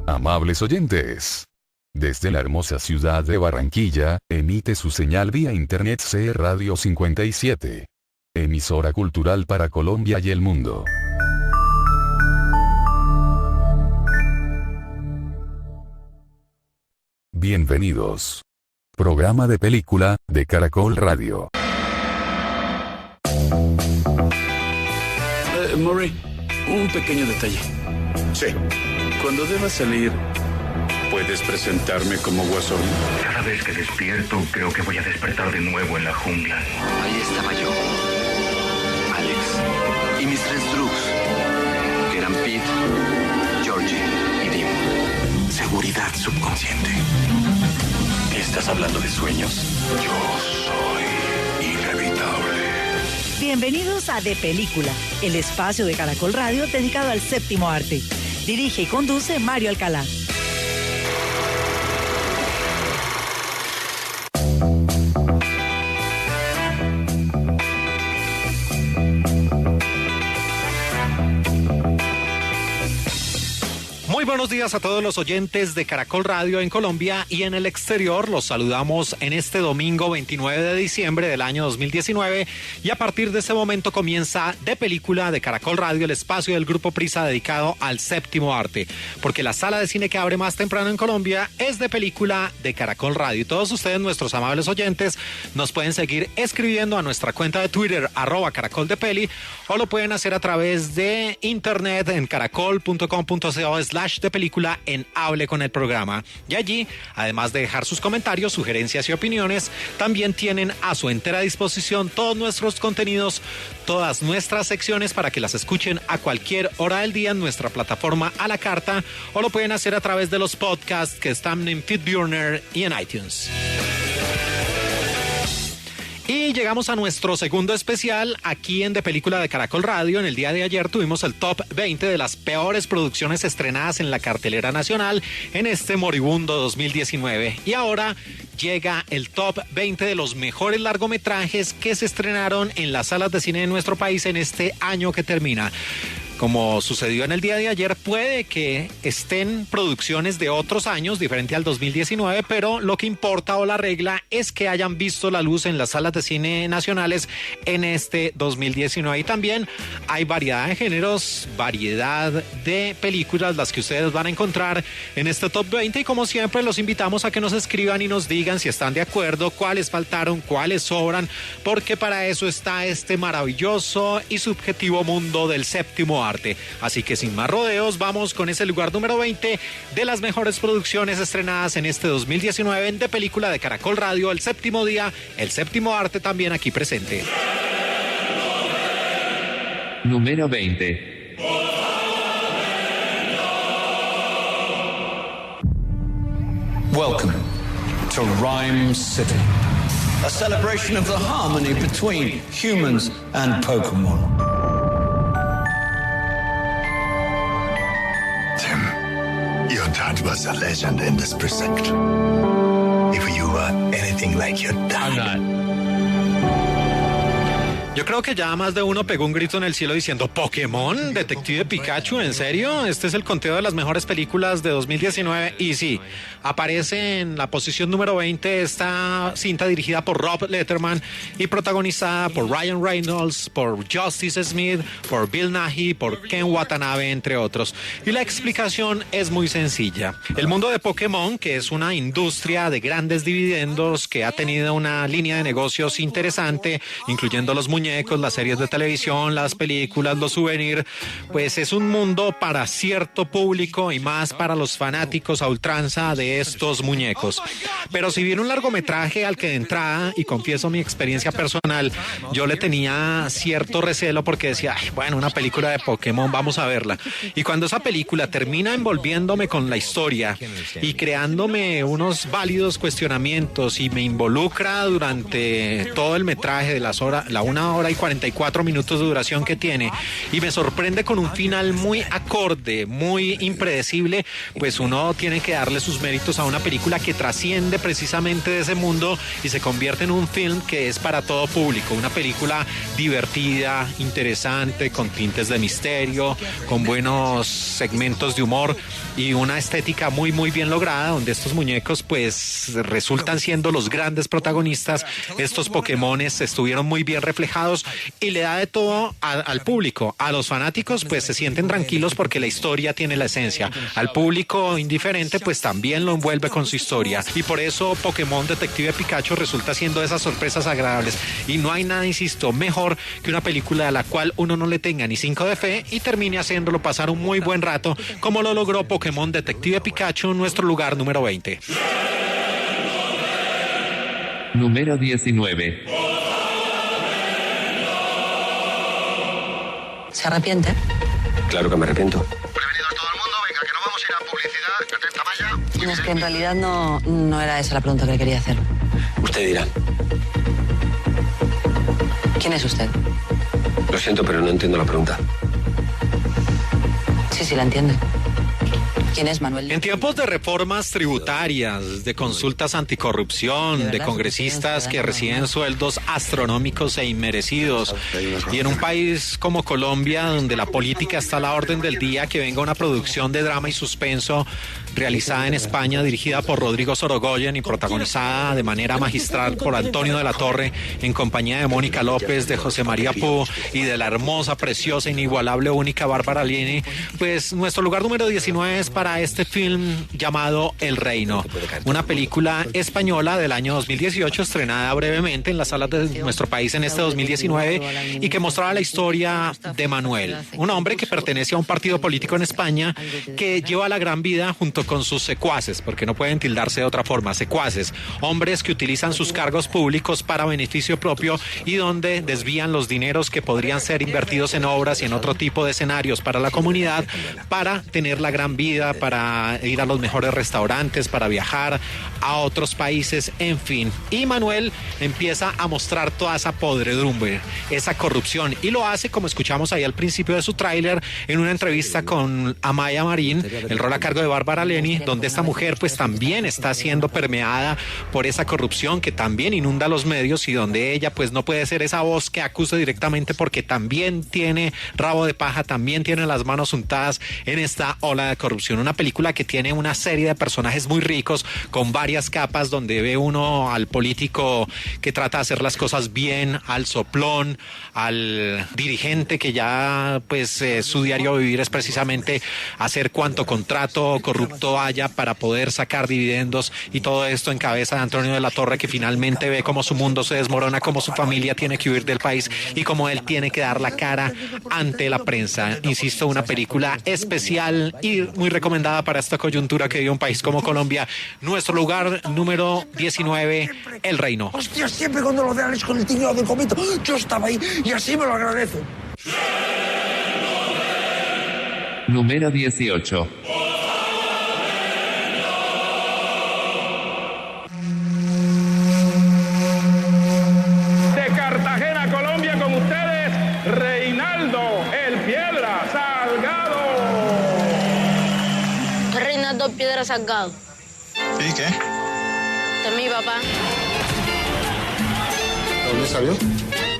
Amables oyentes. Desde la hermosa ciudad de Barranquilla, emite su señal vía internet CE Radio 57. Emisora cultural para Colombia y el mundo. Bienvenidos. Programa de película, de Caracol Radio. Murray, un pequeño detalle. Sí. Cuando deba salir, ¿puedes presentarme como Guasón? Cada vez que despierto, creo que voy a despertar de nuevo en la jungla. Ahí estaba yo, Alex, y mis tres Drugs, que eran Pete, Georgie y Dim. Seguridad subconsciente. ¿Estás hablando de sueños? Yo soy inevitable. Bienvenidos a De Película, el espacio de Caracol Radio dedicado al séptimo arte. Dirige y conduce Mario Alcalá. Muy buenos días a todos los oyentes de Caracol Radio en Colombia y en el exterior. Los saludamos en este domingo 29 de diciembre del año 2019 y a partir de ese momento comienza De Película de Caracol Radio, el espacio del Grupo Prisa dedicado al séptimo arte, porque la sala de cine que abre más temprano en Colombia es De Película de Caracol Radio. Y todos ustedes, nuestros amables oyentes, nos pueden seguir escribiendo a nuestra cuenta de Twitter @caracoldepeli o lo pueden hacer a través de internet en caracol.com.co/de película en Hable con el Programa. Y allí, además de dejar sus comentarios, sugerencias y opiniones, también tienen a su entera disposición todos nuestros contenidos, todas nuestras secciones para que las escuchen a cualquier hora del día en nuestra plataforma a la carta o lo pueden hacer a través de los podcasts que están en Feedburner y en iTunes. Y llegamos a nuestro segundo especial aquí en De Película de Caracol Radio. En el día de ayer tuvimos el top 20 de las peores producciones estrenadas en la cartelera nacional en este moribundo 2019. Y ahora llega el top 20 de los mejores largometrajes que se estrenaron en las salas de cine de nuestro país en este año que termina. Como sucedió en el día de ayer, puede que estén producciones de otros años, diferente al 2019, pero lo que importa o la regla es que hayan visto la luz en las salas de cine nacionales en este 2019. Y también hay variedad de géneros, variedad de películas, las que ustedes van a encontrar en este top 20. Y como siempre, los invitamos a que nos escriban y nos digan si están de acuerdo, cuáles faltaron, cuáles sobran, porque para eso está este maravilloso y subjetivo mundo del séptimo arte. Así que sin más rodeos, vamos con ese lugar número 20 de las mejores producciones estrenadas en este 2019 en De Película de Caracol Radio, el séptimo día, el séptimo arte también aquí presente. Número 20. Welcome to Rhyme City, a celebration of the harmony between humans and Pokemon. Your dad was a legend in this precinct. If you were anything like your dad. I'm not. Yo creo que ya más de uno pegó un grito en el cielo diciendo Pokémon, Detective Pikachu, ¿en serio? Este es el conteo de las mejores películas de 2019 y sí, aparece en la posición número 20 esta cinta dirigida por Rob Letterman y protagonizada por Ryan Reynolds, por Justice Smith, por Bill Nighy, por Ken Watanabe, entre otros. Y la explicación es muy sencilla. El mundo de Pokémon, que es una industria de grandes dividendos que ha tenido una línea de negocios interesante, incluyendo los muñecos, las series de televisión, las películas, los souvenirs, pues es un mundo para cierto público y más para los fanáticos a ultranza de estos muñecos. Pero si bien un largometraje al que de entrada, y confieso mi experiencia personal, yo le tenía cierto recelo porque decía, ay, bueno, una película de Pokémon, vamos a verla. Y cuando esa película termina envolviéndome con la historia y creándome unos válidos cuestionamientos y me involucra durante todo el metraje de la 1 hora y 44 minutos de duración que tiene, y me sorprende con un final muy acorde, muy impredecible, pues uno tiene que darle sus méritos a una película que trasciende precisamente de ese mundo y se convierte en un film que es para todo público, una película divertida, interesante, con tintes de misterio, con buenos segmentos de humor y una estética muy bien lograda, donde estos muñecos pues resultan siendo los grandes protagonistas. Estos Pokémones estuvieron muy bien reflejados y le da de todo al público. A los fanáticos pues se sienten tranquilos porque la historia tiene la esencia. Al público indiferente pues también lo envuelve con su historia, y por eso Pokémon Detective Pikachu resulta siendo de esas sorpresas agradables. Y no hay nada, insisto, mejor que una película a la cual uno no le tenga ni 5 de fe y termine haciéndolo pasar un muy buen rato, como lo logró Pokémon Detective Pikachu, nuestro lugar número 20. Número 19. ¿Se arrepiente? Claro que me arrepiento. Prevenidos todo el mundo, venga, que no vamos a ir a publicidad, atenta vaya. Es que en realidad no era esa la pregunta que le quería hacer. Usted dirá. ¿Quién es usted? Lo siento, pero no entiendo la pregunta. Sí, la entiende. ¿Quién es Manuel? En tiempos de reformas tributarias, de consultas anticorrupción, de congresistas que reciben sueldos astronómicos e inmerecidos, y en un país como Colombia, donde la política está a la orden del día, que venga una producción de drama y suspenso realizada en España, dirigida por Rodrigo Sorogoyen y protagonizada de manera magistral por Antonio de la Torre, en compañía de Mónica López, de José María Pú y de la hermosa, preciosa, inigualable, única Bárbara Lieni, pues nuestro lugar número 19 es para este film llamado El Reino, una película española del año 2018, estrenada brevemente en las salas de nuestro país en este 2019, y que mostraba la historia de Manuel, un hombre que pertenece a un partido político en España que lleva la gran vida junto con sus secuaces, porque no pueden tildarse de otra forma, secuaces, hombres que utilizan sus cargos públicos para beneficio propio y donde desvían los dineros que podrían ser invertidos en obras y en otro tipo de escenarios para la comunidad, para tener la gran vida, para ir a los mejores restaurantes, para viajar a otros países, en fin. Y Manuel empieza a mostrar toda esa podredumbre, esa corrupción, y lo hace, como escuchamos ahí al principio de su tráiler, en una entrevista con Amaya Marín, el rol a cargo de Bárbara Lieni, donde esta mujer pues también está siendo permeada por esa corrupción que también inunda los medios, y donde ella pues no puede ser esa voz que acuse directamente, porque también tiene rabo de paja, también tiene las manos untadas en esta ola de corrupción. Una película que tiene una serie de personajes muy ricos, con varias capas, donde ve uno al político que trata de hacer las cosas bien, al soplón, al dirigente que ya pues su diario vivir es precisamente hacer cuanto contrato corrupto haya para poder sacar dividendos, y todo esto en cabeza de Antonio de la Torre, que finalmente ve cómo su mundo se desmorona, cómo su familia tiene que huir del país y cómo él tiene que dar la cara ante la prensa. Insisto, una película especial y muy recomendada para esta coyuntura que vive un país como Colombia. Nuestro lugar número 19, El Reino. Hostia, siempre cuando lo vean es con el tinglado del comento. Yo estaba ahí y así me lo agradezco. Número 18. De Cartagena, Colombia, con ustedes, Reinaldo, el Piedra Salgado. Reinaldo Piedra Salgado. ¿Y qué? De mi papá. ¿Dónde salió?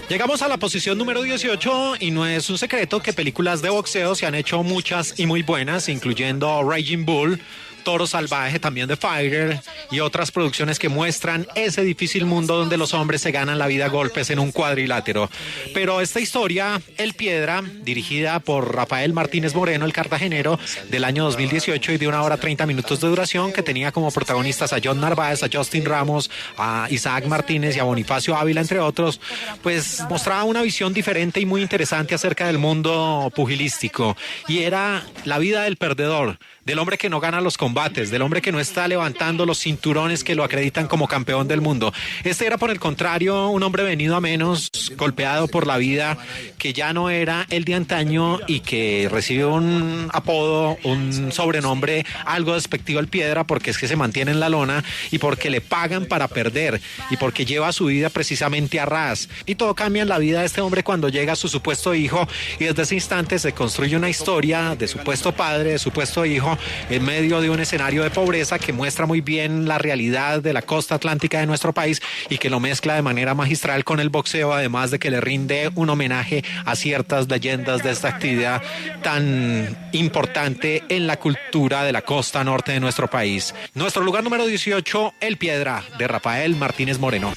Llegamos a la posición número 18 y no es un secreto que películas de boxeo se han hecho muchas y muy buenas, incluyendo Raging Bull, Toro Salvaje, también The Fighter, y otras producciones que muestran ese difícil mundo donde los hombres se ganan la vida a golpes en un cuadrilátero. Pero esta historia, El Piedra, dirigida por Rafael Martínez Moreno, el cartagenero, del año 2018, y de 1 hora 30 minutos de duración, que tenía como protagonistas a John Narváez, a Justin Ramos, a Isaac Martínez y a Bonifacio Ávila, entre otros, pues mostraba una visión diferente y muy interesante acerca del mundo pugilístico, y era la vida del perdedor, del hombre que no gana los combates, del hombre que no está levantando los cinturones que lo acreditan como campeón del mundo. Este era, por el contrario, un hombre venido a menos, golpeado por la vida, que ya no era el de antaño y que recibe un apodo, un sobrenombre algo despectivo al Piedra, porque es que se mantiene en la lona y porque le pagan para perder y porque lleva su vida precisamente a ras. Y todo cambia en la vida de este hombre cuando llega su supuesto hijo, y desde ese instante se construye una historia de supuesto padre, de supuesto hijo, en medio de un escenario de pobreza que muestra muy bien la realidad de la costa atlántica de nuestro país y que lo mezcla de manera magistral con el boxeo, además de que le rinde un homenaje a ciertas leyendas de esta actividad tan importante en la cultura de la costa norte de nuestro país. Nuestro lugar número 18, El Piedra, de Rafael Martínez Moreno.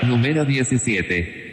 Número 17.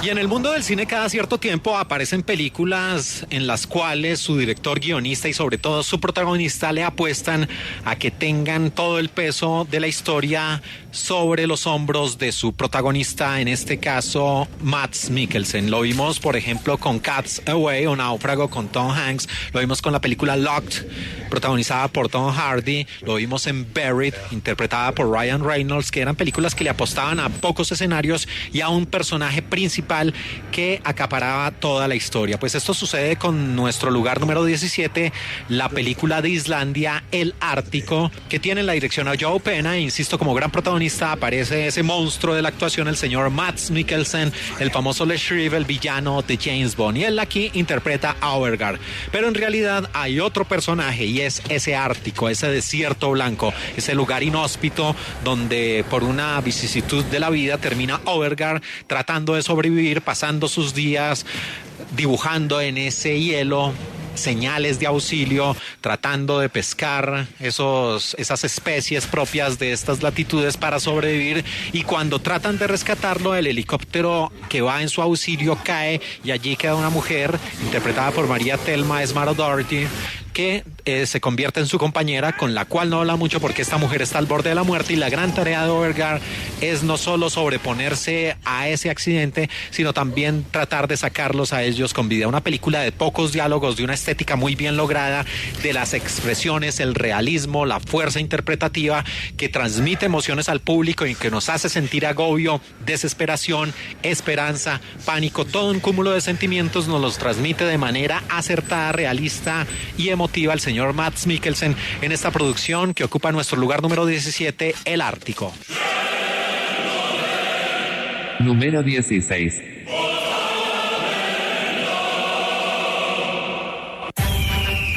Y en el mundo del cine cada cierto tiempo aparecen películas en las cuales su director, guionista y sobre todo su protagonista le apuestan a que tengan todo el peso de la historia sobre los hombros de su protagonista, en este caso Mads Mikkelsen. Lo vimos, por ejemplo, con Cats Away o Náufrago con Tom Hanks, lo vimos con la película Locked, protagonizada por Tom Hardy, lo vimos en Buried, interpretada por Ryan Reynolds, que eran películas que le apostaban a pocos escenarios y a un personaje principal que acaparaba toda la historia. Pues esto sucede con nuestro lugar número 17, la película de Islandia, El Ártico, que tiene en la dirección a Joe Pena, e insisto, como gran protagonista aparece ese monstruo de la actuación, el señor Mads Mikkelsen, el famoso Le Shrieve, el villano de James Bond, y él aquí interpreta a Overgard. Pero en realidad hay otro personaje y es ese Ártico, ese desierto blanco, ese lugar inhóspito donde por una vicisitud de la vida termina Overgard tratando de sobrevivir, pasando sus días dibujando en ese hielo señales de auxilio, tratando de pescar esas especies propias de estas latitudes para sobrevivir, y cuando tratan de rescatarlo, el helicóptero que va en su auxilio cae y allí queda una mujer interpretada por María Thelma Esmar Doherty, que se convierte en su compañera, con la cual no habla mucho porque esta mujer está al borde de la muerte, y la gran tarea de Overgard es no solo sobreponerse a ese accidente, sino también tratar de sacarlos a ellos con vida. Una película de pocos diálogos, de una estética muy bien lograda, de las expresiones, el realismo, la fuerza interpretativa, que transmite emociones al público y que nos hace sentir agobio, desesperación, esperanza, pánico, todo un cúmulo de sentimientos nos los transmite de manera acertada, realista y emotiva el señor Mads Mikkelsen en esta producción que ocupa nuestro lugar número 17, El Ártico. Número 16.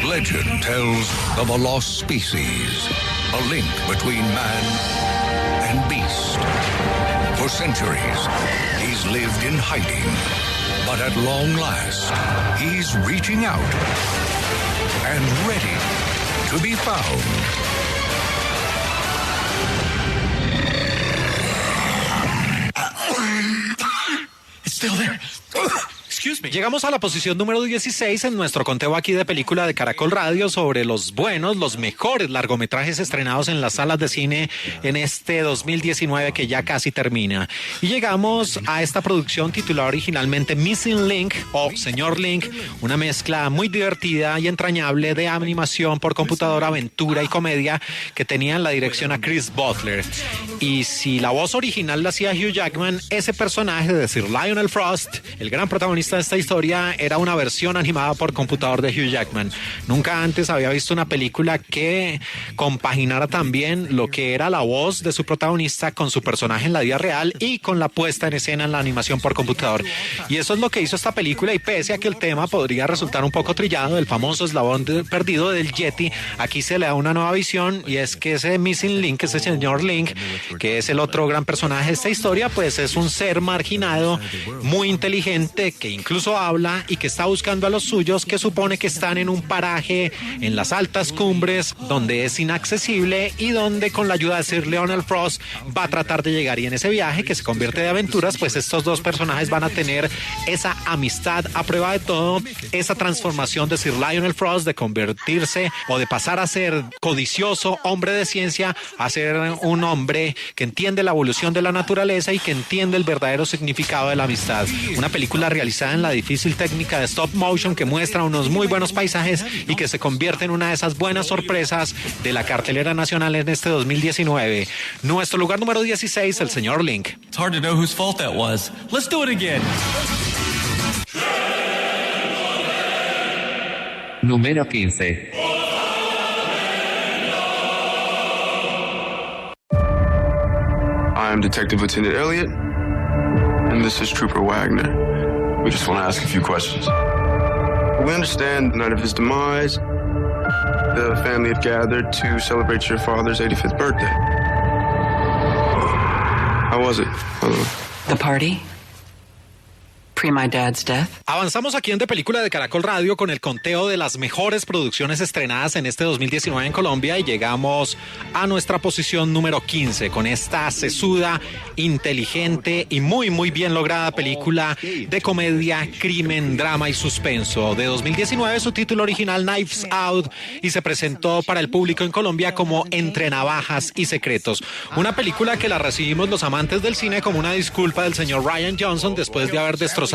Legend tells of a lost species, a link between man and beast. For centuries, he's lived in hiding, but at long last, he's reaching out and ready to be found. It's still there. Llegamos a la posición número 16 en nuestro conteo aquí de película de Caracol Radio sobre los buenos, los mejores largometrajes estrenados en las salas de cine en este 2019 que ya casi termina. Y llegamos a esta producción titulada originalmente Missing Link o Señor Link, una mezcla muy divertida y entrañable de animación por computadora, aventura y comedia, que tenía en la dirección a Chris Butler. Y si la voz original la hacía Hugh Jackman, ese personaje de Sir Lionel Frost, el gran protagonista de esta historia, era una versión animada por computador de Hugh Jackman. Nunca antes había visto una película que compaginara también lo que era la voz de su protagonista con su personaje en la vida real y con la puesta en escena en la animación por computador. Y eso es lo que hizo esta película, y pese a que el tema podría resultar un poco trillado, el famoso eslabón perdido del Yeti, aquí se le da una nueva visión, y es que ese Missing Link, ese señor Link, que es el otro gran personaje de esta historia, pues es un ser marginado, muy inteligente, que incluso incluso habla y que está buscando a los suyos, que supone que están en un paraje en las altas cumbres donde es inaccesible y donde con la ayuda de Sir Lionel Frost va a tratar de llegar. Y en ese viaje que se convierte de aventuras, pues estos dos personajes van a tener esa amistad a prueba de todo, esa transformación de Sir Lionel Frost de convertirse o de pasar a ser codicioso hombre de ciencia a ser un hombre que entiende la evolución de la naturaleza y que entiende el verdadero significado de la amistad. Una película realizada en la difícil técnica de stop motion que muestra unos muy buenos paisajes y que se convierte en una de esas buenas sorpresas de la cartelera nacional en este 2019. Nuestro lugar número 16, el señor Link. It's hard to know whose fault that was. Let's do it again. Número 15. I am Detective Lieutenant Elliot, and this is Trooper Wagner. We just want to ask a few questions. We understand the night of his demise, the family had gathered to celebrate your father's 85th birthday. How was it, by the way? The party? Pre my dad's death. Avanzamos aquí en De Película de Caracol Radio con el conteo de las mejores producciones estrenadas en este 2019 en Colombia y llegamos a nuestra posición número 15 con esta sesuda, inteligente y muy bien lograda película de comedia, crimen, drama y suspenso. De 2019, su título original Knives Out, y se presentó para el público en Colombia como Entre Navajas y Secretos. Una película que la recibimos los amantes del cine como una disculpa del señor Rian Johnson después de haber destrozado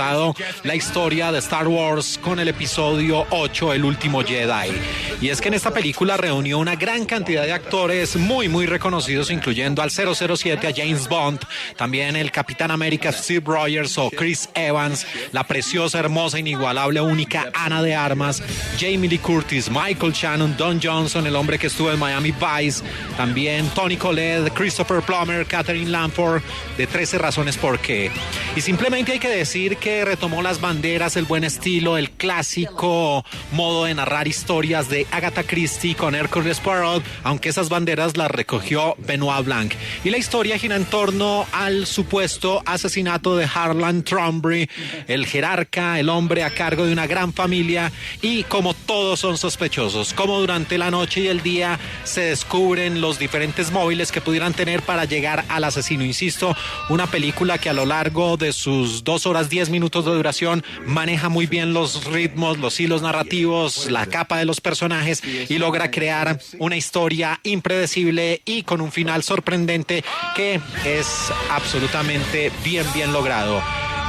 la historia de Star Wars con el episodio 8, El Último Jedi. Y es que en esta película reunió una gran cantidad de actores muy reconocidos, incluyendo al 007, a James Bond, también el Capitán América Steve Rogers o Chris Evans, la preciosa, hermosa, inigualable, única Ana de Armas, Jamie Lee Curtis, Michael Shannon, Don Johnson, el hombre que estuvo en Miami Vice, también Toni Collette, Christopher Plummer, Catherine Langford, de 13 razones por qué. Y simplemente hay que decir que retomó las banderas, el buen estilo, el clásico modo de narrar historias de Agatha Christie con Hercule Poirot, aunque esas banderas las recogió Benoit Blanc. Y la historia gira en torno al supuesto asesinato de Harlan Thrombey, el jerarca, el hombre a cargo de una gran familia, y como todos son sospechosos, como durante la noche y el día se descubren los diferentes móviles que pudieran tener para llegar al asesino. Insisto, una película que a lo largo de sus 2 horas 10 minutos de duración maneja muy bien los ritmos, los hilos narrativos, la capa de los personajes y logra crear una historia impredecible y con un final sorprendente que es absolutamente bien logrado.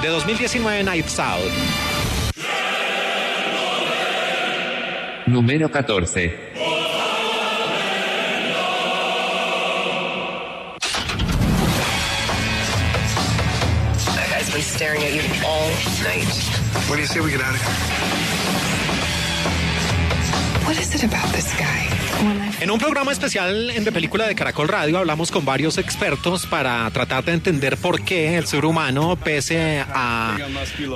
De 2019, Knives Out. Número 14. He's staring at you all night. What do you say we get out of here? What is it about this guy? En un programa especial en De Película de Caracol Radio hablamos con varios expertos para tratar de entender por qué el ser humano, pese a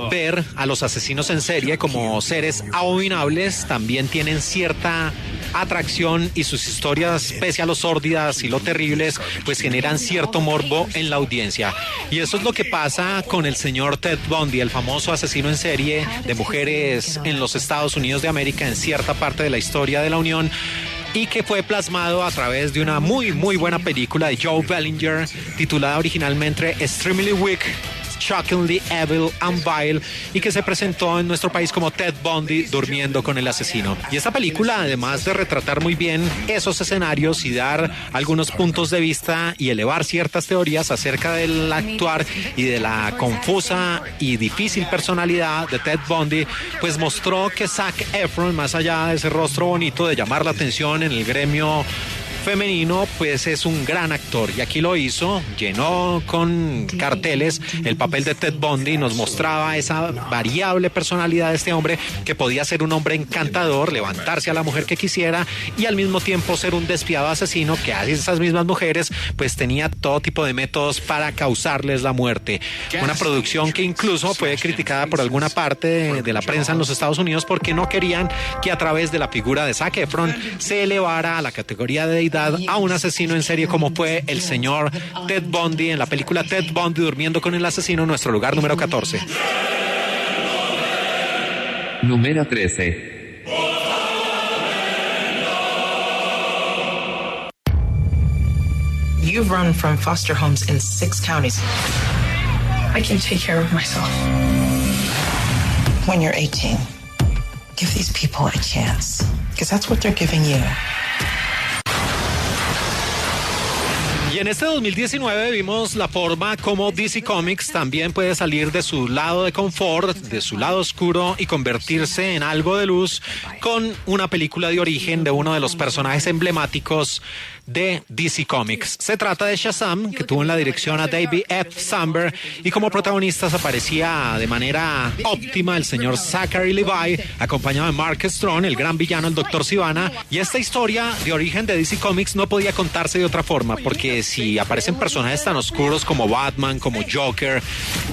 ver a los asesinos en serie como seres abominables, también tienen cierta atracción y sus historias, pese a lo sórdidas y lo terribles, pues generan cierto morbo en la audiencia. Y eso es lo que pasa con el señor Ted Bundy, el famoso asesino en serie de mujeres en los Estados Unidos de América, en cierta parte de la historia de la Unión, y que fue plasmado a través de una muy buena película de Joe Bellinger, titulada originalmente Extremely Weak, Shockingly Evil and Vile, y que se presentó en nuestro país como Ted Bundy durmiendo con el asesino. Y esta película, además de retratar muy bien esos escenarios y dar algunos puntos de vista y elevar ciertas teorías acerca del actuar y de la confusa y difícil personalidad de Ted Bundy, pues mostró que Zac Efron, más allá de ese rostro bonito de llamar la atención en el gremio femenino, pues es un gran actor, y aquí lo hizo, llenó con carteles el papel de Ted Bundy, nos mostraba esa variable personalidad de este hombre, que podía ser un hombre encantador, levantarse a la mujer que quisiera y al mismo tiempo ser un despiadado asesino que a esas mismas mujeres pues tenía todo tipo de métodos para causarles la muerte. Una producción que incluso fue criticada por alguna parte de la prensa en los Estados Unidos porque no querían que a través de la figura de Zac Efron se elevara a la categoría de deidad a un asesino en serie como fue el señor Ted Bundy en la película Ted Bundy durmiendo con el asesino, nuestro lugar número 14. Número 13. You've run from foster homes in 6 counties. I can take care of myself. When you're 18, give these people a chance, because that's what they're giving you. Y en este 2019 vimos la forma como DC Comics también puede salir de su lado de confort, de su lado oscuro y convertirse en algo de luz con una película de origen de uno de los personajes emblemáticos de DC Comics. Se trata de Shazam, que tuvo en la dirección a David F. Sandberg y como protagonistas aparecía de manera óptima el señor Zachary Levi, acompañado de Mark Strong, el gran villano, el Dr. Sivana. Y esta historia de origen de DC Comics no podía contarse de otra forma, porque si aparecen personajes tan oscuros como Batman, como Joker,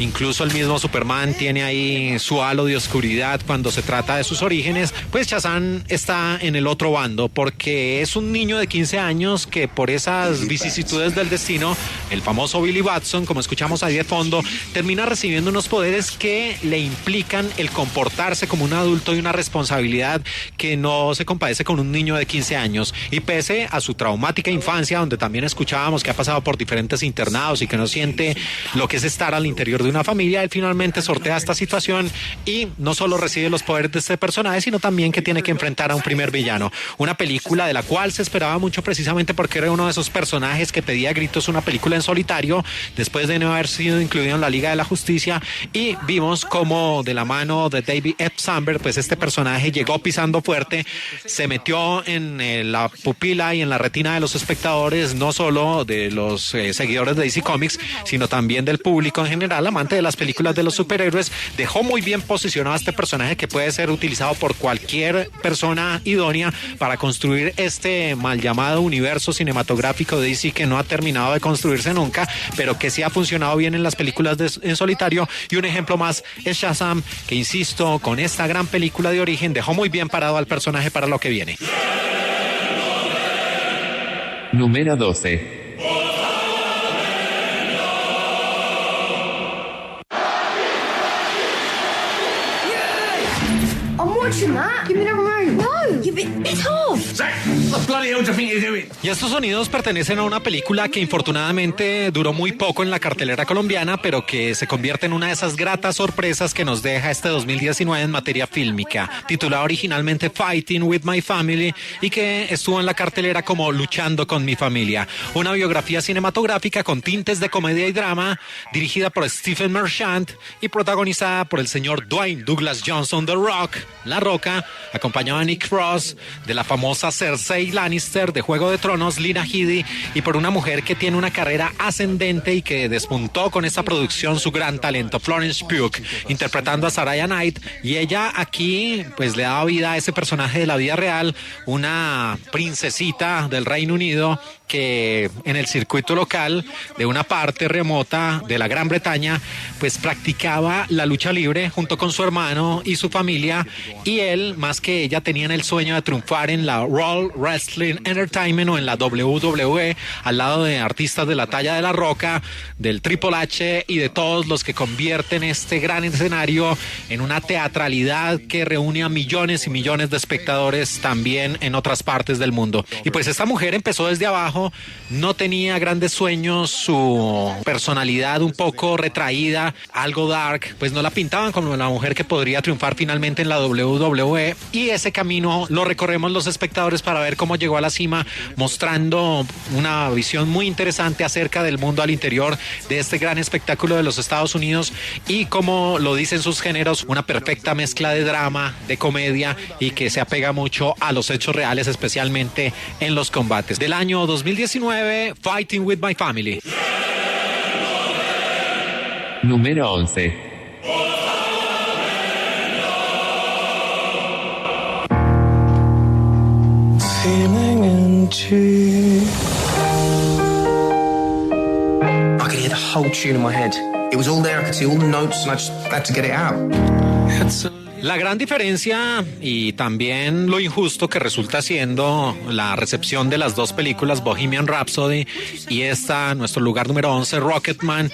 incluso el mismo Superman tiene ahí su halo de oscuridad cuando se trata de sus orígenes, pues Shazam está en el otro bando, porque es un niño de 15 años que por esas vicisitudes del destino, el famoso Billy Batson, como escuchamos ahí de fondo, termina recibiendo unos poderes que le implican el comportarse como un adulto y una responsabilidad que no se compadece con un niño de 15 años. Y pese a su traumática infancia, donde también escuchábamos que ha pasado por diferentes internados y que no siente lo que es estar al interior de una familia, él finalmente sortea esta situación y no solo recibe los poderes de este personaje, sino también que tiene que enfrentar a un primer villano. Una película de la cual se esperaba mucho precisamente porque era uno de esos personajes que pedía a gritos una película en solitario después de no haber sido incluido en la Liga de la Justicia, y vimos como de la mano de David F. Sandberg, pues este personaje llegó pisando fuerte, se metió en la pupila y en la retina de los espectadores, no solo de los seguidores de DC Comics, sino también del público en general, amante de las películas de los superhéroes. Dejó muy bien posicionado a este personaje que puede ser utilizado por cualquier persona idónea para construir este mal llamado universo cinematográfico de DC que no ha terminado de construirse nunca, pero que sí ha funcionado bien en las películas en solitario. Y un ejemplo más es Shazam, que insisto, con esta gran película de origen dejó muy bien parado al personaje para lo que viene. Número 12. Y estos sonidos pertenecen a una película que infortunadamente duró muy poco en la cartelera colombiana, pero que se convierte en una de esas gratas sorpresas que nos deja este 2019 en materia fílmica, titulada originalmente Fighting with My Family y que estuvo en la cartelera como Luchando con mi familia, una biografía cinematográfica con tintes de comedia y drama, dirigida por Stephen Merchant y protagonizada por el señor Dwayne Douglas Johnson, The Rock, La Roca, acompañado de Nick Frost, de la famosa Cersei Lannister de Juego de Tronos, Lina Headey, y por una mujer que tiene una carrera ascendente y que despuntó con esta producción su gran talento, Florence Pugh, interpretando a Saraya Knight. Y ella aquí pues le da vida a ese personaje de la vida real, una princesita del Reino Unido que en el circuito local de una parte remota de la Gran Bretaña pues practicaba la lucha libre junto con su hermano y su familia, y él más que ella tenían el sueño de triunfar en la World Wrestling Entertainment o en la WWE al lado de artistas de la talla de La Roca, del Triple H y de todos los que convierten este gran escenario en una teatralidad que reúne a millones y millones de espectadores también en otras partes del mundo. Y pues esta mujer empezó desde abajo, no tenía grandes sueños, su personalidad un poco retraída, algo dark, pues no la pintaban como la mujer que podría triunfar finalmente en la WWE, y ese camino lo recorremos los espectadores para ver cómo llegó a la cima, mostrando una visión muy interesante acerca del mundo al interior de este gran espectáculo de los Estados Unidos, y como lo dicen sus géneros, una perfecta mezcla de drama, de comedia, y que se apega mucho a los hechos reales, especialmente en los combates. Del año 2019, Fighting with My Family. Número 11. I could hear the whole tune in my head. It was all there, I could see all the notes and I just had to get it out. La gran diferencia y también lo injusto que resulta siendo la recepción de las dos películas, Bohemian Rhapsody y esta, nuestro lugar número 11, Rocketman,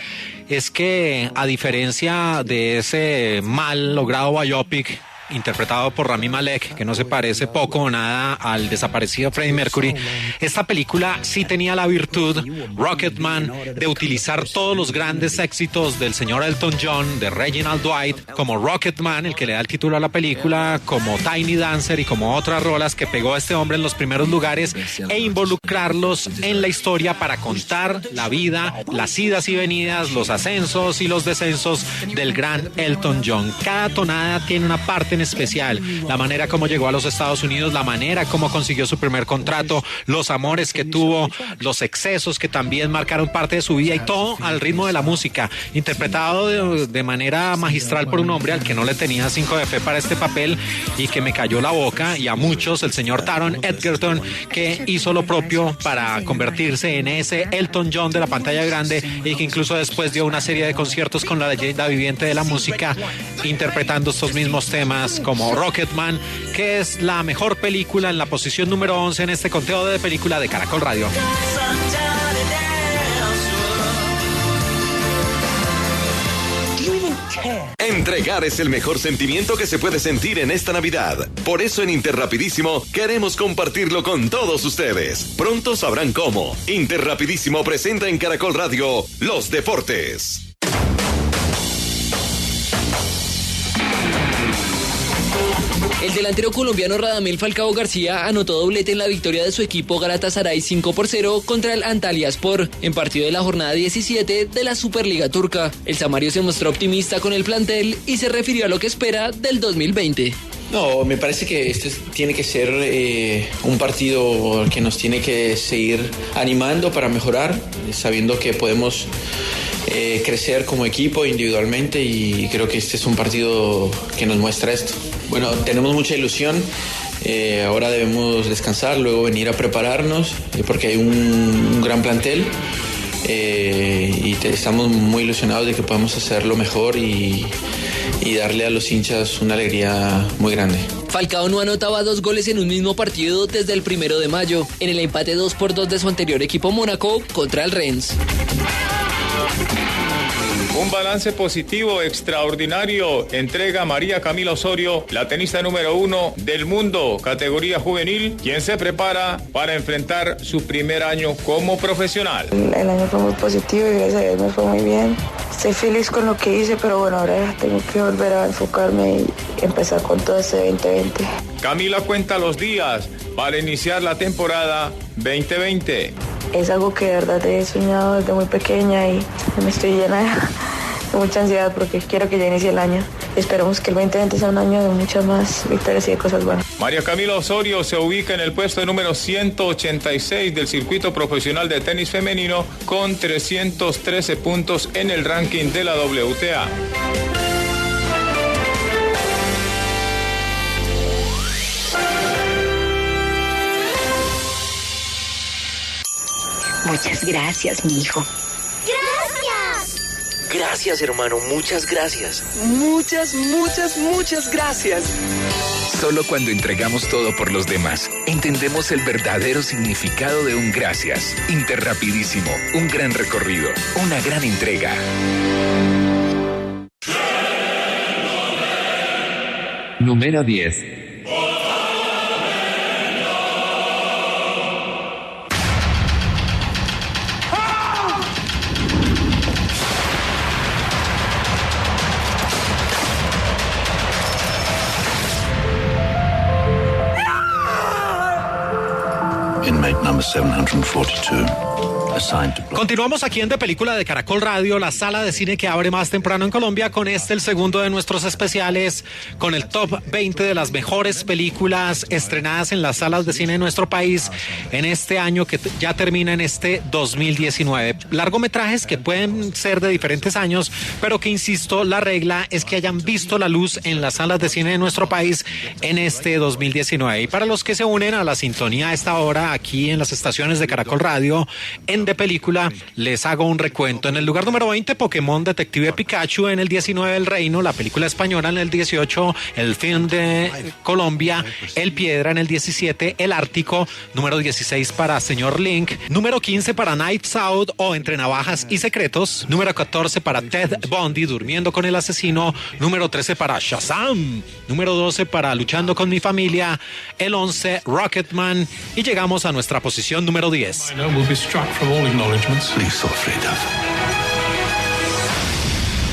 es que a diferencia de ese mal logrado biopic interpretado por Rami Malek, que no se parece poco o nada al desaparecido Freddie Mercury, esta película sí tenía la virtud, Rocketman, de utilizar todos los grandes éxitos del señor Elton John, de Reginald Dwight, como Rocketman, el que le da el título a la película, como Tiny Dancer y como otras rolas que pegó este hombre en los primeros lugares, e involucrarlos en la historia para contar la vida, las idas y venidas, los ascensos y los descensos del gran Elton John. Cada tonada tiene una parte en especial, la manera como llegó a los Estados Unidos, la manera como consiguió su primer contrato, los amores que tuvo, los excesos que también marcaron parte de su vida, y todo al ritmo de la música, interpretado de manera magistral por un hombre al que no le tenía 5 de fe para este papel y que me cayó la boca, y a muchos, el señor Taron Egerton, que hizo lo propio para convertirse en ese Elton John de la pantalla grande, y que incluso después dio una serie de conciertos con la leyenda viviente de la música, interpretando estos mismos temas, como Rocketman, que es la mejor película en la posición número 11 en este conteo de película de Caracol Radio. Entregar es el mejor sentimiento que se puede sentir en esta Navidad. Por eso en Interrapidísimo queremos compartirlo con todos ustedes. Pronto sabrán cómo. Interrapidísimo presenta en Caracol Radio los deportes. El delantero colombiano Radamel Falcao García anotó doblete en la victoria de su equipo Galatasaray 5-0 contra el Antalyaspor en partido de la jornada 17 de la Superliga Turca. El samario se mostró optimista con el plantel y se refirió a lo que espera del 2020. No, me parece que este tiene que ser un partido que nos tiene que seguir animando para mejorar, sabiendo que podemos crecer como equipo individualmente, y creo que este es un partido que nos muestra esto. Bueno, tenemos mucha ilusión, ahora debemos descansar, luego venir a prepararnos, porque hay un gran plantel, y estamos muy ilusionados de que podamos hacerlo mejor y darle a los hinchas una alegría muy grande. Falcao no anotaba 2 goles en un mismo partido desde el 1 de mayo, en el empate 2-2 de su anterior equipo Mónaco contra el Rennes. Un balance positivo extraordinario entrega María Camila Osorio, la tenista número 1 del mundo, categoría juvenil, quien se prepara para enfrentar su primer año como profesional. El año fue muy positivo y gracias a Dios me fue muy bien. Estoy feliz con lo que hice, pero bueno, ahora tengo que volver a enfocarme y empezar con todo este 2020. Camila cuenta los días para iniciar la temporada 2020. Es algo que de verdad he soñado desde muy pequeña y me estoy llena de mucha ansiedad porque quiero que ya inicie el año. Esperemos que el 2020 sea un año de muchas más victorias y de cosas buenas. María Camila Osorio se ubica en el puesto número 186 del circuito profesional de tenis femenino con 313 puntos en el ranking de la WTA. Muchas gracias, mi hijo. ¡Gracias! Gracias, hermano, muchas gracias. Muchas gracias. Solo cuando entregamos todo por los demás, entendemos el verdadero significado de un gracias. Interrapidísimo, un gran recorrido, una gran entrega. Número 10. Inmate number 742. Continuamos aquí en De Película de Caracol Radio, la sala de cine que abre más temprano en Colombia, con el segundo de nuestros especiales, con el top 20 de las mejores películas estrenadas en las salas de cine de nuestro país en este año que ya termina en este 2019. Largometrajes que pueden ser de diferentes años, pero que, insisto, la regla es que hayan visto la luz en las salas de cine de nuestro país en este 2019. Y para los que se unen a la sintonía a esta hora aquí en las estaciones de Caracol Radio en De Película. Les hago un recuento. En el lugar número 20, Pokémon Detective Pikachu. En el 19, El Reino, la película española. En el 18, el film de Colombia, El Piedra. En el 17, El Ártico. Número 16 para Señor Link. Número 15 para Knives Out o Entre Navajas y Secretos. Número 14 para Ted Bundy, Durmiendo con el Asesino. Número 13 para Shazam. Número 12 para Luchando con mi Familia. El 11, Rocketman. Y llegamos a nuestra posición número 10. Please, so afraid of.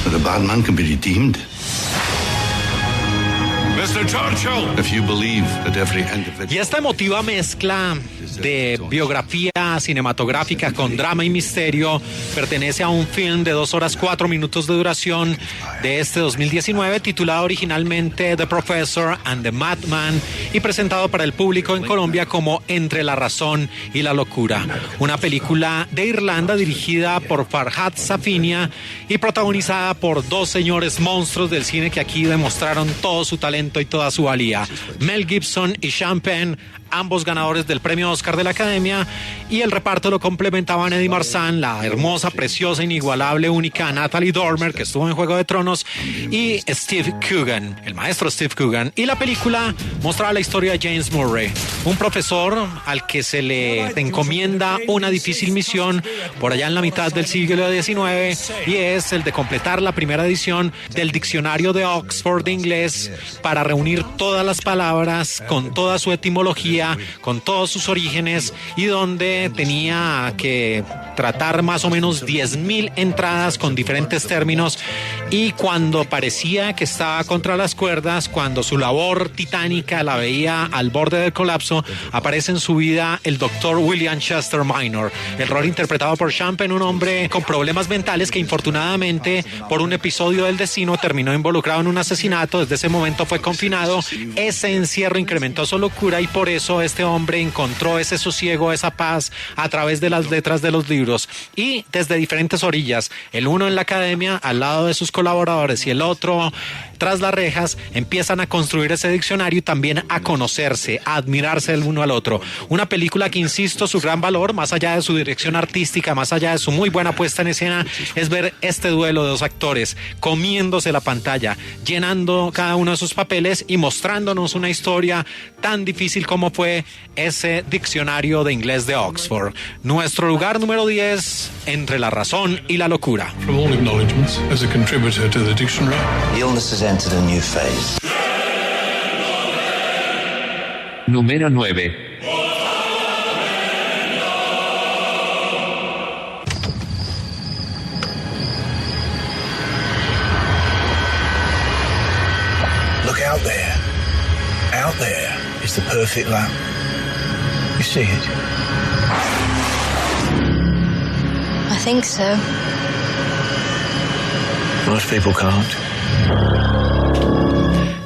But a bad man can be redeemed. Mr. Churchill. If you believe that every individual... Y esta emotiva mezcla de biografía cinematográfica con drama y misterio pertenece a un film de 2 horas 4 minutos de duración de este 2019, titulado originalmente The Professor and the Madman y presentado para el público en Colombia como Entre la Razón y la Locura, una película de Irlanda dirigida por Farhad Safinia y protagonizada por 2 señores monstruos del cine que aquí demostraron todo su talento y toda su valía, Mel Gibson y Sean Penn, ambos ganadores del premio Oscar de la Academia, y el reparto lo complementaban Eddie Marsan, la hermosa, preciosa, inigualable, única Natalie Dormer, que estuvo en Juego de Tronos, y Steve Coogan, el maestro Steve Coogan. Y la película mostraba la historia de James Murray, un profesor al que se le encomienda una difícil misión por allá en la mitad del siglo XIX, y es el de completar la primera edición del diccionario de Oxford de inglés para reunir todas las palabras con toda su etimología, con todos sus orígenes, y donde tenía que tratar más o menos 10.000 entradas con diferentes términos. Y cuando parecía que estaba contra las cuerdas, cuando su labor titánica la veía al borde del colapso, aparece en su vida el doctor William Chester Minor, el rol interpretado por Sean Penn, un hombre con problemas mentales que infortunadamente por un episodio del destino terminó involucrado en un asesinato. Desde ese momento fue confinado. Ese encierro incrementó su locura y por eso este hombre encontró ese sosiego, esa paz a través de las letras de los libros, y desde diferentes orillas, el uno en la academia al lado de sus colaboradores y el otro tras las rejas, empiezan a construir ese diccionario y también a conocerse, a admirarse el uno al otro. Una película que, insisto, su gran valor, más allá de su dirección artística, más allá de su muy buena puesta en escena, es ver este duelo de 2 actores comiéndose la pantalla, llenando cada uno de sus papeles y mostrándonos una historia tan difícil como fue ese diccionario de inglés de Oxford. Nuestro lugar número 10, Entre la Razón y la Locura. From all acknowledgements as a contributor to the dictionary. Illness has entered a new phase. Número 9. Look out there. Out there is the perfect lamp. You see it? I think so. Most people can't.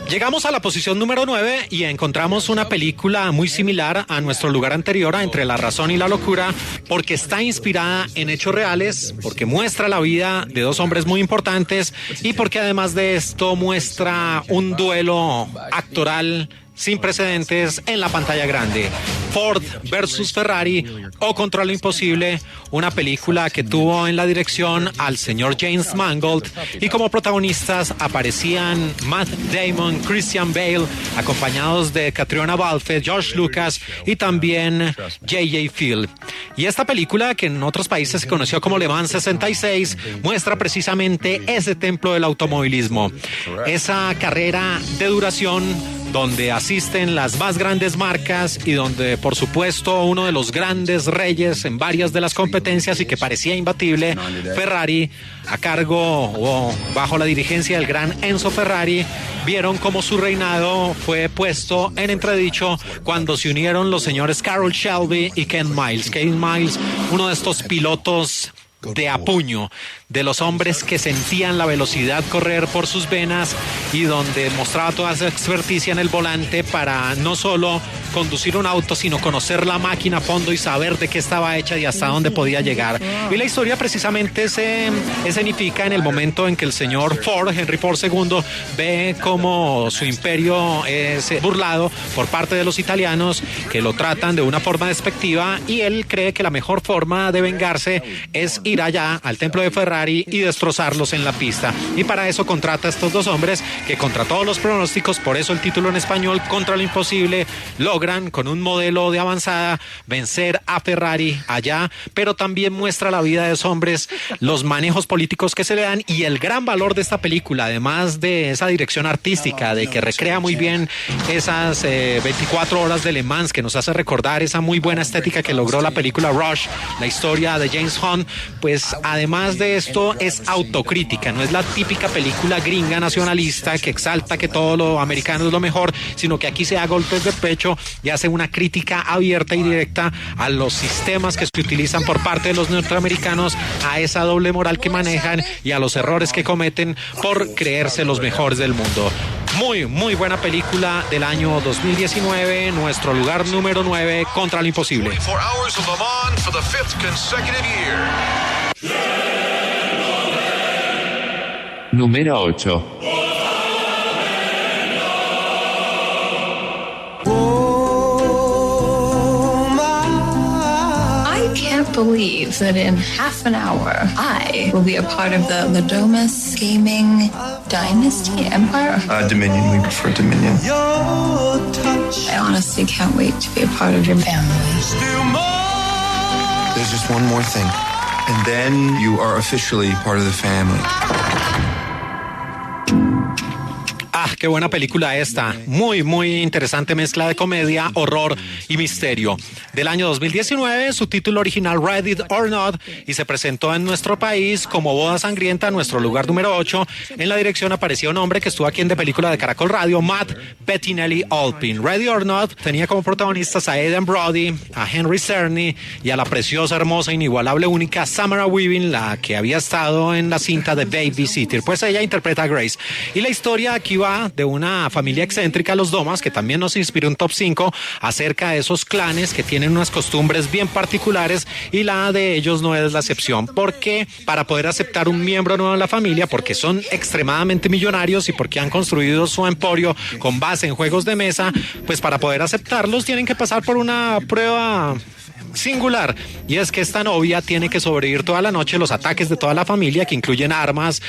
Llegamos a la posición número 9 y encontramos una película muy similar a nuestro lugar anterior, a Entre la Razón y la Locura, porque está inspirada en hechos reales, porque muestra la vida de 2 hombres muy importantes y porque además de esto muestra un duelo actoral sin precedentes en la pantalla grande. Ford versus Ferrari o Contra lo Imposible, una película que tuvo en la dirección al señor James Mangold y como protagonistas aparecían Matt Damon, Christian Bale, acompañados de Catriona Balfe, George Lucas y también J.J. Field. Y esta película, que en otros países se conoció como Le Mans 66, muestra precisamente ese templo del automovilismo, esa carrera de duración donde asisten las más grandes marcas y donde, por supuesto, uno de los grandes reyes en varias de las competencias y que parecía imbatible, Ferrari, a cargo o bajo la dirigencia del gran Enzo Ferrari, vieron cómo su reinado fue puesto en entredicho cuando se unieron los señores Carroll Shelby y Ken Miles. Ken Miles, uno de estos pilotos de a puño, de los hombres que sentían la velocidad correr por sus venas y donde mostraba toda esa experticia en el volante para no solo conducir un auto, sino conocer la máquina a fondo y saber de qué estaba hecha y hasta dónde podía llegar. Y la historia precisamente se escenifica en el momento en que el señor Ford, Henry Ford II, ve cómo su imperio es burlado por parte de los italianos, que lo tratan de una forma despectiva, y él cree que la mejor forma de vengarse es ir allá al templo de Ferrari y destrozarlos en la pista. Y para eso contrata a estos dos hombres que, contra todos los pronósticos, por eso el título en español, Contra lo Imposible, logran con un modelo de avanzada vencer a Ferrari allá, pero también muestra la vida de esos hombres, los manejos políticos que se le dan y el gran valor de esta película, además de esa dirección artística, de que recrea muy bien esas 24 horas de Le Mans, que nos hace recordar esa muy buena estética que logró la película Rush, la historia de James Hunt. Pues además de esto es autocrítica, no es la típica película gringa nacionalista que exalta que todo lo americano es lo mejor, sino que aquí se da golpes de pecho y hace una crítica abierta y directa a los sistemas que se utilizan por parte de los norteamericanos, a esa doble moral que manejan y a los errores que cometen por creerse los mejores del mundo. Muy, muy buena película del año 2019, nuestro lugar número 9, Contra lo Imposible. 24 hours of Le Mans for the 5th consecutive year. Número 8. I can't believe that in half an hour I will be a part of the Domus Gaming Dynasty Empire. Dominion, we prefer Dominion. I honestly can't wait to be a part of your family. There's just one more thing, and then you are officially part of the family. Ah, qué buena película esta. Muy, muy interesante mezcla de comedia, horror y misterio. Del año 2019, su título original Ready or Not, y se presentó en nuestro país como Boda Sangrienta, nuestro lugar número 8. En la dirección aparecía un hombre que estuvo aquí en De Película de Caracol Radio, Matt Bettinelli-Olpin. Ready or Not tenía como protagonistas a Aidan Brody, a Henry Czerny y a la preciosa, hermosa, inigualable, única Samara Weaving, la que había estado en la cinta de Babysitter. Pues ella interpreta a Grace. Y la historia aquí va de una familia excéntrica, los Domas, que también nos inspiró un top 5 acerca de esos clanes que tienen unas costumbres bien particulares, y la de ellos no es la excepción, porque para poder aceptar un miembro nuevo en la familia, porque son extremadamente millonarios y porque han construido su emporio con base en juegos de mesa, pues para poder aceptarlos tienen que pasar por una prueba singular, y es que esta novia tiene que sobrevivir toda la noche los ataques de toda la familia, que incluyen armas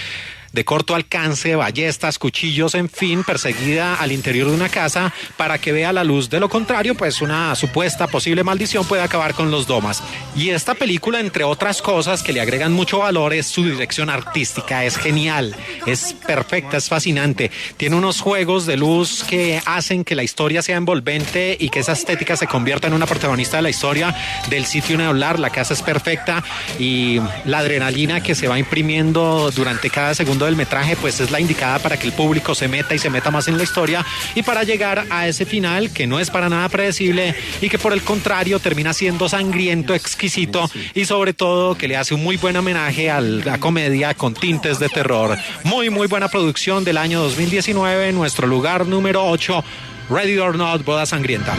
de corto alcance, ballestas, cuchillos, en fin, perseguida al interior de una casa para que vea la luz. De lo contrario, pues una supuesta posible maldición puede acabar con los Domas. Y esta película, entre otras cosas que le agregan mucho valor, es su dirección artística. Es genial, es perfecta, es fascinante. Tiene unos juegos de luz que hacen que la historia sea envolvente y que esa estética se convierta en una protagonista de la historia del sitio ni hablar. La casa es perfecta y la adrenalina que se va imprimiendo durante cada segundo del metraje pues es la indicada para que el público se meta más en la historia y para llegar a ese final que no es para nada predecible y que por el contrario termina siendo sangriento, exquisito y sobre todo que le hace un muy buen homenaje a la comedia con tintes de terror. Muy muy buena producción del año 2019, nuestro lugar número 8, Ready or Not, Boda Sangrienta.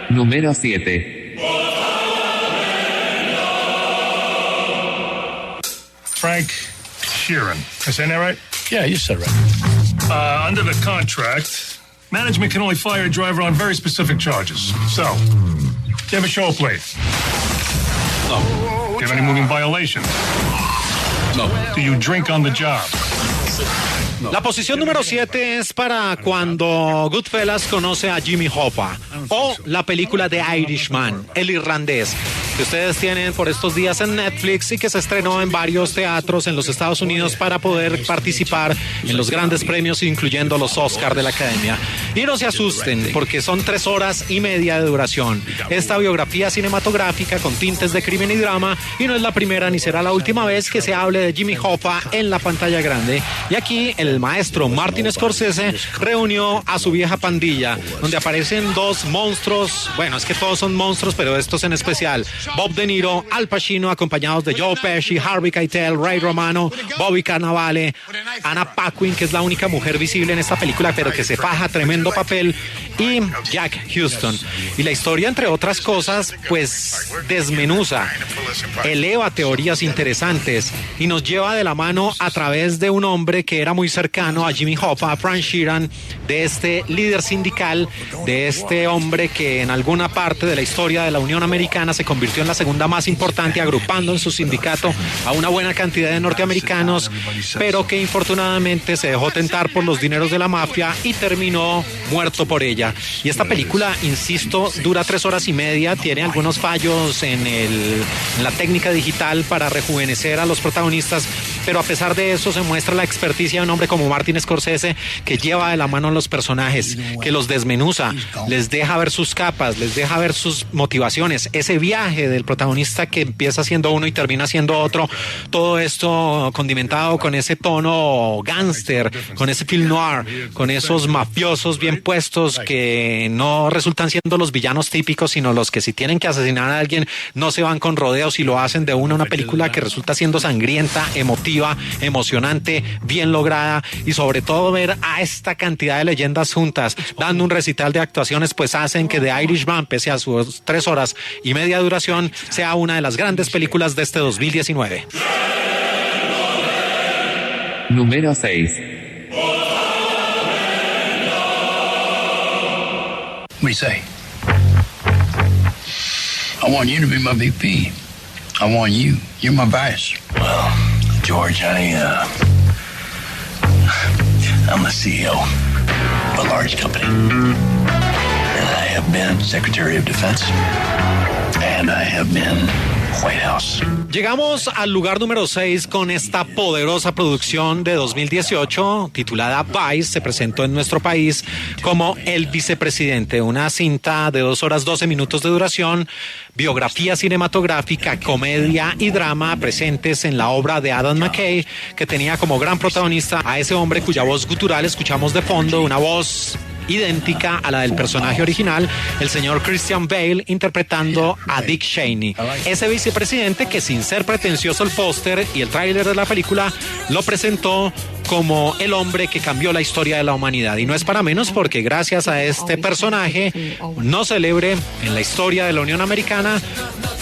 Número 7. Frank Sheeran. Am I saying that right? Yeah, you said right. Under the contract, management can only fire a driver on very specific charges. So, do you have a show plate? No. Do you have any moving violations? No. Do you drink on the job? No. La posición número 7 es para cuando Goodfellas conoce a Jimmy Hoffa, o la película The Irishman, El Irlandés. que ustedes tienen por estos días en Netflix y que se estrenó en varios teatros en los Estados Unidos para poder participar en los grandes premios, incluyendo los Oscar de la Academia. Y no se asusten, porque son 3 horas y media de duración. Esta biografía cinematográfica con tintes de crimen y drama, y no es la primera ni será la última vez que se hable de Jimmy Hoffa en la pantalla grande. Y aquí el maestro Martin Scorsese reunió a su vieja pandilla, donde aparecen 2 monstruos. Bueno, es que todos son monstruos, pero estos en especial: Bob De Niro, Al Pacino, acompañados de Joe Pesci, Harvey Keitel, Ray Romano, Bobby Cannavale, Anna Paquin, que es la única mujer visible en esta película, pero que se faja tremendo papel, y Jack Huston. Y la historia, entre otras cosas, pues desmenuza, eleva teorías interesantes y nos lleva de la mano a través de un hombre que era muy cercano a Jimmy Hoffa, a Frank Sheeran, de este líder sindical, de este hombre que en alguna parte de la historia de la Unión Americana se convirtió en la segunda más importante, agrupando en su sindicato a una buena cantidad de norteamericanos, pero que infortunadamente se dejó tentar por los dineros de la mafia y terminó muerto por ella. Y esta película, insisto, dura 3 horas y media, tiene algunos fallos en la técnica digital para rejuvenecer a los protagonistas, pero a pesar de eso se muestra la experticia de un hombre como Martin Scorsese, que lleva de la mano a los personajes, que los desmenuza, les deja ver sus capas, les deja ver sus motivaciones, ese viaje del protagonista que empieza siendo uno y termina siendo otro, todo esto condimentado con ese tono gángster, con ese film noir, con esos mafiosos bien puestos que no resultan siendo los villanos típicos, sino los que si tienen que asesinar a alguien no se van con rodeos y lo hacen de una película que resulta siendo sangrienta, emotiva, emocionante, bien lograda, y sobre todo ver a esta cantidad de leyendas juntas dando un recital de actuaciones, pues hacen que The Irishman, pese a sus 3 horas y media de duración, sea una de las grandes películas de este 2019. Número 6. What do you say? I want you to be my VP. I want you. You're my vice. Well, George, I'm the CEO of a large company. And I have been Secretary of Defense. And I have been White House. Llegamos al lugar número 6 con esta poderosa producción de 2018 titulada Vice. Se presentó en nuestro país como El Vicepresidente, una cinta de 2 horas 12 minutos de duración, biografía cinematográfica, comedia y drama presentes en la obra de Adam McKay, que tenía como gran protagonista a ese hombre cuya voz gutural escuchamos de fondo, una voz idéntica a la del personaje original, el señor Christian Bale interpretando a Dick Cheney, ese vicepresidente que, sin ser pretencioso, el póster y el tráiler de la película lo presentó como el hombre que cambió la historia de la humanidad. Y no es para menos, porque gracias a este personaje no célebre en la historia de la Unión Americana,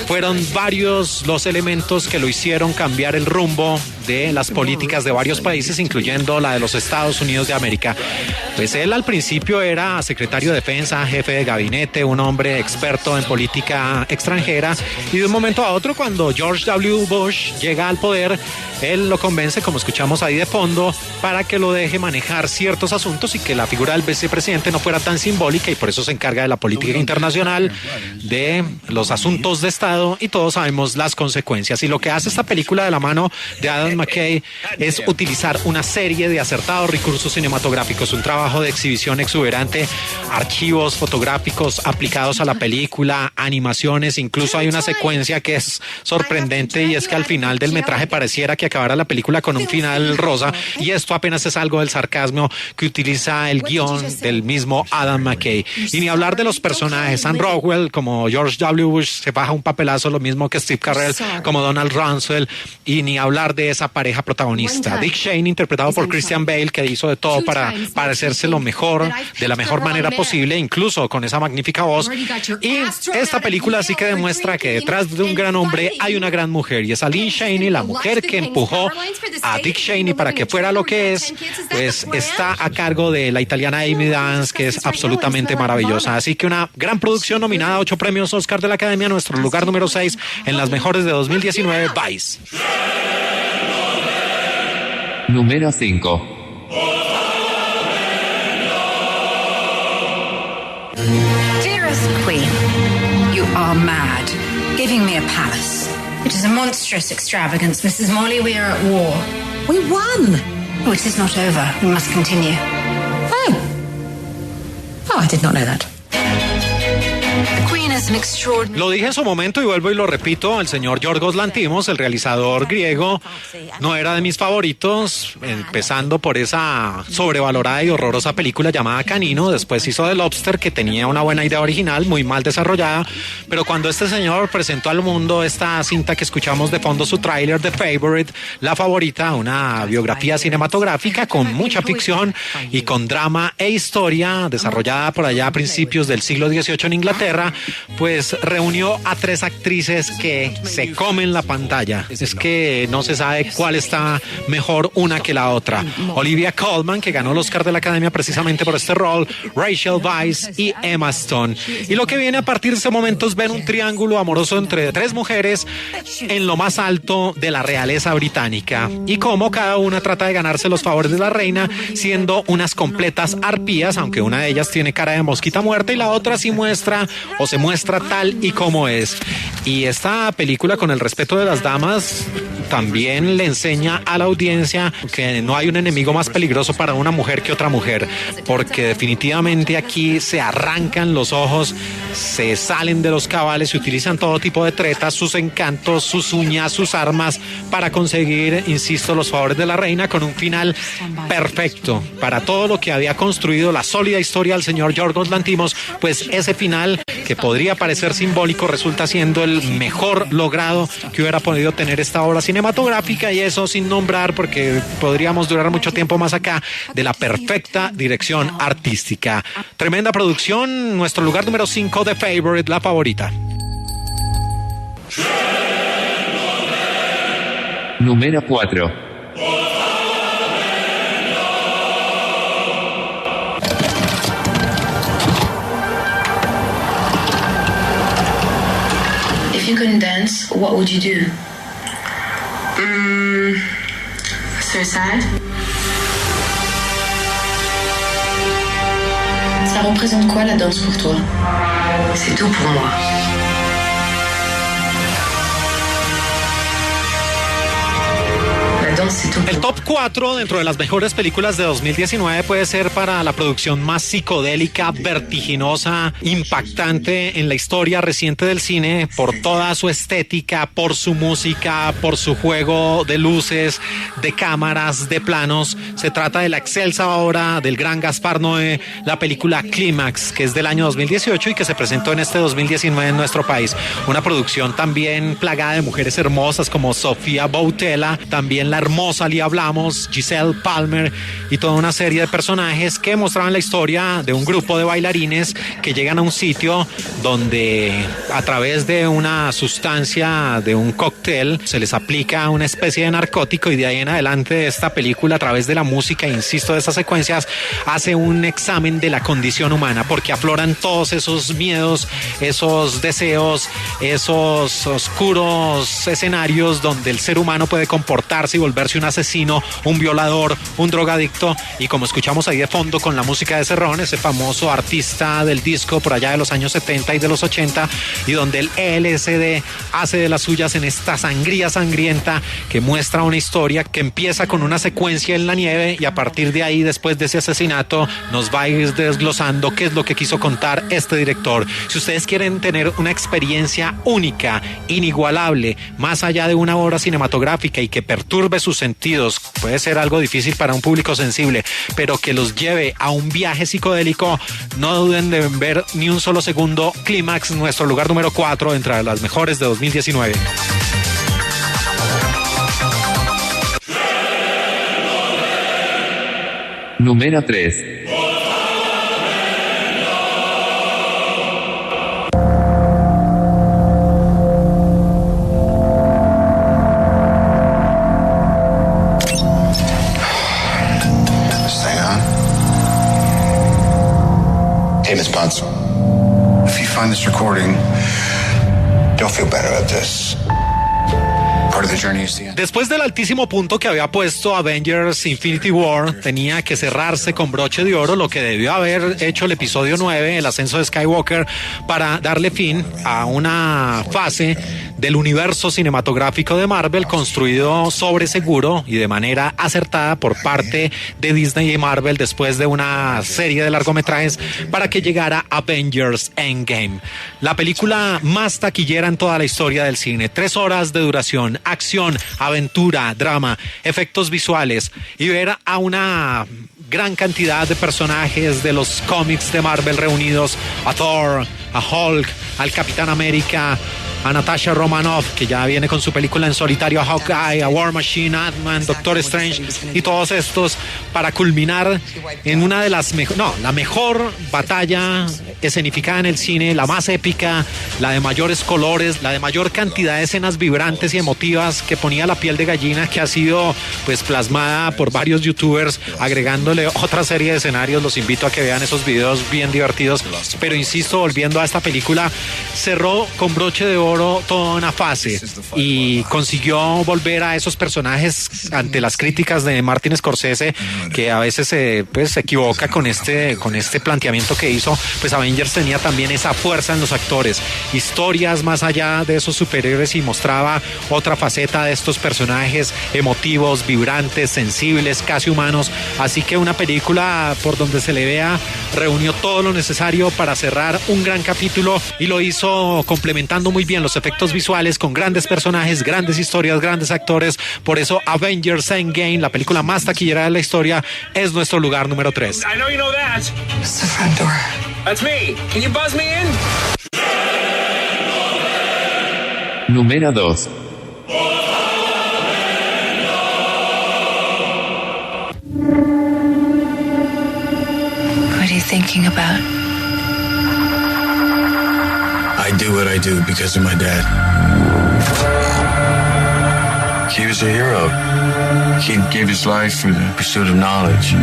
fueron varios los elementos que lo hicieron cambiar el rumbo de las políticas de varios países, incluyendo la de los Estados Unidos de América. Pues él al principio era secretario de defensa, jefe de gabinete, un hombre experto en política extranjera, y de un momento a otro, cuando George W. Bush llega al poder, él lo convence, como escuchamos ahí de fondo, para que lo deje manejar ciertos asuntos y que la figura del vicepresidente no fuera tan simbólica, y por eso se encarga de la política internacional, de los asuntos de Estado, y todos sabemos las consecuencias. Y lo que hace esta película de la mano de Adam McKay es utilizar una serie de acertados recursos cinematográficos, un trabajo de exhibición exuberante, archivos fotográficos aplicados a la película, animaciones, incluso hay una secuencia que es sorprendente, y es que al final del metraje pareciera que acabara la película con un final rosa, y esto apenas es algo del sarcasmo que utiliza el guión del mismo Adam McKay. Y ni hablar de los personajes. Sam Rockwell como George W. Bush se baja un papelazo, lo mismo que Steve Carell como Donald Rumsfeld, y ni hablar de esa pareja protagonista. Dick Cheney, interpretado por Christian Bale, que hizo de todo para parecerse lo mejor, de la mejor manera posible, incluso con esa magnífica voz. Y esta película sí que demuestra que detrás de un gran hombre hay una gran mujer, y esa Lynn Cheney, la mujer que empujó a Dick Cheney para que fuera lo que es, pues está a cargo de la italiana Amy Dance, que es absolutamente maravillosa. Así que una gran producción nominada a 8 premios Oscar de la Academia, nuestro lugar número 6 en las mejores de 2019, Vice. Número 5. Dearest Queen, you are mad. giving me a palace. It is a monstrous extravagance, Mrs. Molly. We are at war. We won. Oh, it is not over. We must continue. Oh, I did not know that. The Queen is an extraordinary... Lo dije en su momento y vuelvo y lo repito, el señor Yorgos Lanthimos, el realizador griego, no era de mis favoritos, empezando por esa sobrevalorada y horrorosa película llamada Canino. Después hizo The Lobster, que tenía una buena idea original, muy mal desarrollada, pero cuando este señor presentó al mundo esta cinta que escuchamos de fondo, su tráiler, The Favorite, La Favorita, una biografía cinematográfica con mucha ficción y con drama e historia, desarrollada por allá a principios del siglo XVIII en Inglaterra, pues reunió a 3 actrices que se comen la pantalla. Es que no se sabe cuál está mejor una que la otra. Olivia Colman, que ganó el Oscar de la Academia precisamente por este rol, Rachel Weisz y Emma Stone. Y lo que viene a partir de ese momento es ver un triángulo amoroso entre 3 mujeres en lo más alto de la realeza británica, y cómo cada una trata de ganarse los favores de la reina, siendo unas completas arpías, aunque una de ellas tiene cara de mosquita muerta y la otra sí muestra o se muestra tal y como es. Y esta película, con el respeto de las damas, también le enseña a la audiencia que no hay un enemigo más peligroso para una mujer que otra mujer, porque definitivamente aquí se arrancan los ojos, se salen de los cabales, se utilizan todo tipo de tretas, sus encantos, sus uñas, sus armas para conseguir, insisto, los favores de la reina, con un final perfecto para todo lo que había construido la sólida historia del señor Yorgos Lanthimos. Pues ese final, que podría parecer simbólico, resulta siendo el mejor logrado que hubiera podido tener esta obra cinematográfica, y eso sin nombrar, porque podríamos durar mucho tiempo más acá, de la perfecta dirección artística. Tremenda producción. Nuestro lugar número 5, The Favorite, La Favorita. Número 4. If you couldn't dance, what would you do? Suicide. Ça représente quoi la danse pour toi? C'est tout pour moi. El top 4 dentro de las mejores películas de 2019 puede ser para la producción más psicodélica, vertiginosa, impactante en la historia reciente del cine, por toda su estética, por su música, por su juego de luces, de cámaras, de planos. Se trata de la excelsa obra del gran Gaspar Noé, la película Clímax, que es del año 2018 y que se presentó en este 2019 en nuestro país. Una producción también plagada de mujeres hermosas como Sofía Boutella, también la hermosa Lía Blamos, Giselle Palmer y toda una serie de personajes que mostraban la historia de un grupo de bailarines que llegan a un sitio donde, a través de una sustancia, de un cóctel, se les aplica una especie de narcótico, y de ahí en adelante esta película, a través de la música, insisto, de estas secuencias, hace un examen de la condición humana, porque afloran todos esos miedos, esos deseos, esos oscuros escenarios donde el ser humano puede comportarse y volverse un asesino, un violador, un drogadicto. Y como escuchamos ahí de fondo con la música de Cerrón, ese famoso artista del disco por allá de los años 70 y de los 80, y donde el LSD hace de las suyas en esta sangría sangrienta que muestra una historia que empieza con una secuencia en la nieve, y a partir de ahí, después de ese asesinato, nos va a ir desglosando qué es lo que quiso contar este director. Si ustedes quieren tener una experiencia única, inigualable, más allá de una obra cinematográfica y que perturbe sus sentidos, puede ser algo difícil para un público sensible, pero que los lleve a un viaje psicodélico, no duden de ver ni un solo segundo Clímax, nuestro lugar número 4 entre las mejores de 2019. Número 3. Hey, Miss Potts. If you find this recording, don't feel better about this. Después del altísimo punto que había puesto Avengers Infinity War, tenía que cerrarse con broche de oro, lo que debió haber hecho el episodio 9, el ascenso de Skywalker, para darle fin a una fase del universo cinematográfico de Marvel construido sobre seguro y de manera acertada por parte de Disney y Marvel después de una serie de largometrajes para que llegara Avengers Endgame, la película más taquillera en toda la historia del cine. 3 horas de duración, acción, aventura, drama, efectos visuales y ver a una gran cantidad de personajes de los cómics de Marvel reunidos, a Thor, a Hulk, al Capitán América, a Natasha Romanoff, que ya viene con su película en solitario, a Hawkeye, a War Machine, Ant-Man, Doctor Strange y todos estos para culminar en una de las la mejor batalla escenificada en el cine, la más épica, la de mayores colores, la de mayor cantidad de escenas vibrantes y emotivas que ponía la piel de gallina, que ha sido pues plasmada por varios youtubers agregándole otra serie de escenarios. Los invito a que vean esos videos bien divertidos, pero insisto, volviendo a esta película, cerró con broche de oro toda una fase y consiguió volver a esos personajes ante las críticas de Martin Scorsese, que a veces se equivoca con este planteamiento que hizo. Pues Avengers tenía también esa fuerza en los actores, historias más allá de esos superhéroes, y mostraba otra faceta de estos personajes emotivos, vibrantes, sensibles, casi humanos. Así que una película, por donde se le vea, reunió todo lo necesario para cerrar un gran capítulo y lo hizo complementando muy bien los efectos visuales con grandes personajes, grandes historias, grandes actores. Por eso Avengers Endgame, la película más taquillera de la historia, es nuestro lugar número 3. I know you know that. It's the front door. That's me. Can you buzz me in? Número 2. What are you thinking about? I do what I do because of my dad. He was a hero. He gave his life for the pursuit of knowledge.